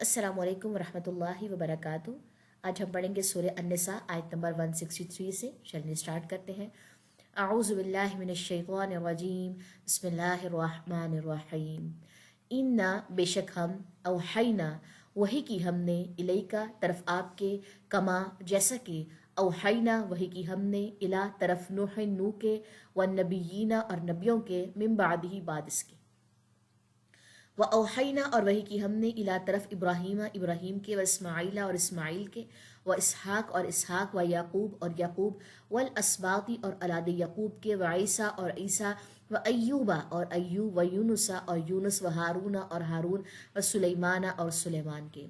السلام علیکم ورحمۃ اللہ وبرکاتہ۔ آج ہم پڑھیں گے سورہ النساء آیت نمبر 163 سے۔ چلنے اسٹارٹ کرتے ہیں۔ اعوذ باللہ من الشیطان الرجیم، بسم اللہ الرحمن الرحیم۔ انا بے شک ہم، اوحینا وحی کی ہم نے، الیکا طرف آپ کے، کما جیسا کہ، اوحینا وحی کی ہم نے، الا طرف نوح نوح کے، والنبیین اور نبیوں کے، من بعدہ بعد اس کے، و اوحینا اور وحی کی ہم نے، الا طرف ابراہیم ابراہیم کے، و اسماعیل اور اسماعیل کے، و اسحاق اور اسحاق، و یعقوب اور یعقوب، والاسباطی اور اولاد یعقوب کے، و عیسیٰ اور عیسیٰ، و ایوبا اور ایوب، و یونسا اور یونس، و ہارون اور ہارون، و سلیمان اور سلیمان کے،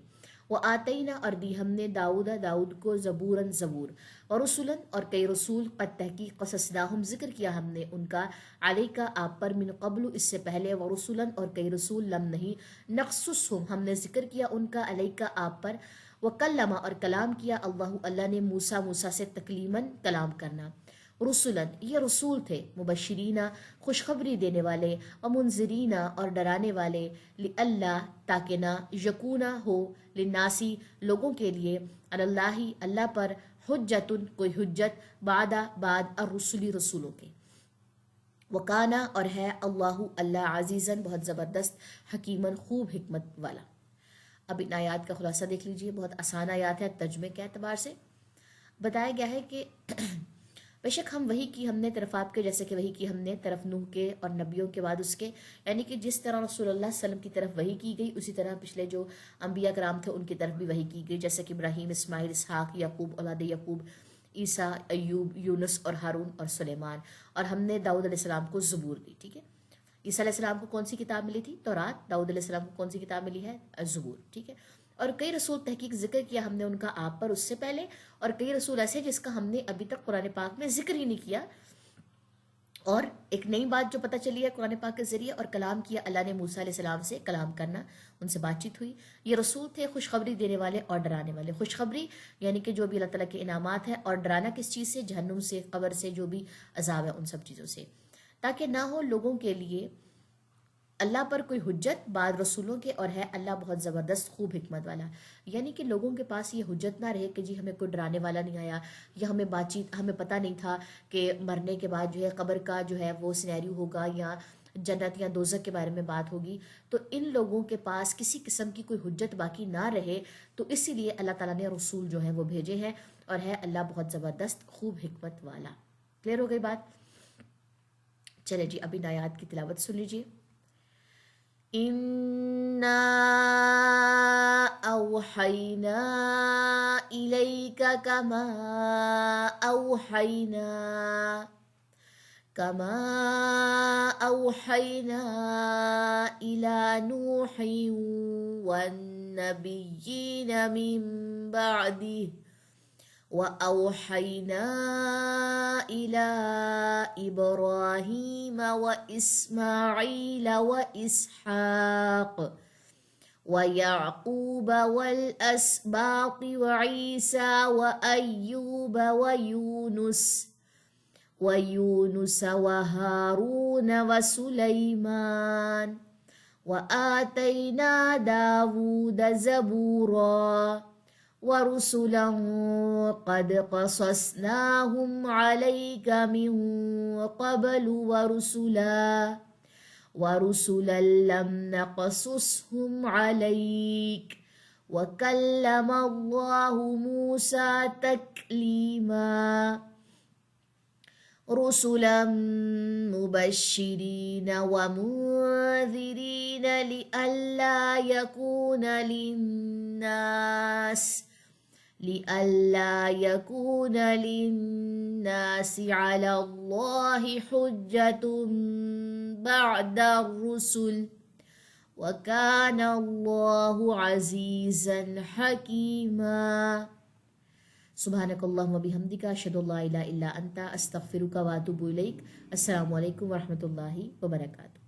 و آتینا اور دی ہم نے، داؤد داؤد کو، زبوراً زبور، اور رسولن اور کئی رسول، قد تحقیق قصصناہم ذکر کیا ہم نے ان کا، علیکا آپ پر، من قبل اس سے پہلے، و رسولن اور کئی رسول، لم نہیں، نقصصہم ہم نے ذکر کیا ان کا، علیکا آپ پر، وکلم اور کلام کیا، اللہ اللہ نے، موسیٰ موسیٰ سے، تکلیماً کلام کرنا، رسولن یہ رسول تھے، مبشرین خوشخبری دینے والے، ومنذرین اور ڈرانے والے، لئلا تاکہ نہ، یکونا ہو، للناسی لوگوں کے لیے، علی اللہ اللہ پر، حجتن کوئی حجت، بعد الرسل رسولوں کے، وکانا اور ہے، اللہ اللہ، عزیزاً بہت زبردست، حکیماً خوب حکمت والا۔ اب ان آیات کا خلاصہ دیکھ لیجئے، بہت آسان آیات ہے ترجمے کے اعتبار سے۔ بتایا گیا ہے کہ بے شک ہم وحی کی ہم نے طرف آپ کے، جیسے کہ وحی کی ہم نے طرف نوح کے اور نبیوں کے بعد اس کے، یعنی کہ جس طرح رسول اللہ صلی اللہ علیہ وسلم کی طرف وحی کی گئی، اسی طرح پچھلے جو انبیاء کرام تھے ان کی طرف بھی وحی کی گئی، جیسے کہ ابراہیم، اسماعیل، اسحاق، یعقوب، اولاد یعقوب، عیسیٰ، ایوب، یونس اور ہارون اور سلیمان، اور ہم نے داؤد علیہ السلام کو زبور دی، ٹھیک ہے۔ عیسیٰ علیہ السلام کو کون سی کتاب ملی تھی؟ تورات۔ داؤد علیہ السلام کو کون سی کتاب ملی ہے؟ زبور، ٹھیک ہے۔ اور کئی رسول تحقیق ذکر کیا ہم نے ان کا آپ پر اس سے پہلے، اور کئی رسول ایسے جس کا ہم نے ابھی تک قرآن پاک میں ذکر ہی نہیں کیا۔ اور ایک نئی بات جو پتہ چلی ہے قرآن پاک کے ذریعے، اور کلام کیا اللہ نے موسیٰ علیہ السلام سے، کلام کرنا، ان سے بات چیت ہوئی۔ یہ رسول تھے خوشخبری دینے والے اور ڈرانے والے۔ خوشخبری یعنی کہ جو بھی اللہ تعالیٰ کے انعامات ہیں، اور ڈرانا کس چیز سے؟ جہنم سے، قبر سے، جو بھی عذاب ہے ان سب چیزوں سے، تاکہ نہ ہو لوگوں کے لیے اللہ پر کوئی حجت بعد رسولوں کے، اور ہے اللہ بہت زبردست خوب حکمت والا۔ یعنی کہ لوگوں کے پاس یہ حجت نہ رہے کہ جی ہمیں کوئی ڈرانے والا نہیں آیا، یا ہمیں بات چیت، ہمیں پتہ نہیں تھا کہ مرنے کے بعد جو ہے قبر کا جو ہے وہ سینیریو ہوگا، یا جنت یا دوزخ کے بارے میں بات ہوگی، تو ان لوگوں کے پاس کسی قسم کی کوئی حجت باقی نہ رہے، تو اسی لیے اللہ تعالیٰ نے رسول جو ہیں وہ بھیجے ہیں، اور ہے اللہ بہت زبردست خوب حکمت والا۔ کلیئر ہو گئی بات؟ چلے جی اب ان آیات کی تلاوت سن لیجیے۔ اِنَّا أَوْحَيْنَا إِلَيْكَ كَمَا أَوْحَيْنَا إِلَى نُوحٍ وَالنَّبِيِّينَ مِن بَعْدِهِ، وَأَوْحَيْنَا إِلَى إِبْرَاهِيمَ وَإِسْمَاعِيلَ وَإِسْحَاقَ وَيَعْقُوبَ وَالْأَسْبَاطِ وَعِيسَى وَأَيُّوبَ وَيُونُسَ وَهَارُونَ وَسُلَيْمَانَ، وَآتَيْنَا دَاوُودَ زَبُورًا، وَرُسُلًا قَدْ قَصَصْنَاهُمْ عَلَيْكَ مِن قَبْلُ، وَرُسُلًا لَّمْ نَقْصُصْهُمْ عَلَيْكَ، وَكَلَّمَ اللَّهُ مُوسَىٰ تَكْلِيمًا، رُسُلًا مُبَشِّرِينَ وَمُنذِرِينَ لِئَلَّا يَكُونَ لِلنَّاسِ عَلَى اللَّهِ حُجَّةٌ بَعْدَ الرُّسُلِ، وَكَانَ اللَّهُ عَزِيزًا حَكِيمًا۔ سبحانک اللہم وبحمدک، اشہد ان لا الہ الا انت، استغفرک واتوب الیک۔ السلام علیکم ورحمۃ اللہ وبرکاتہ۔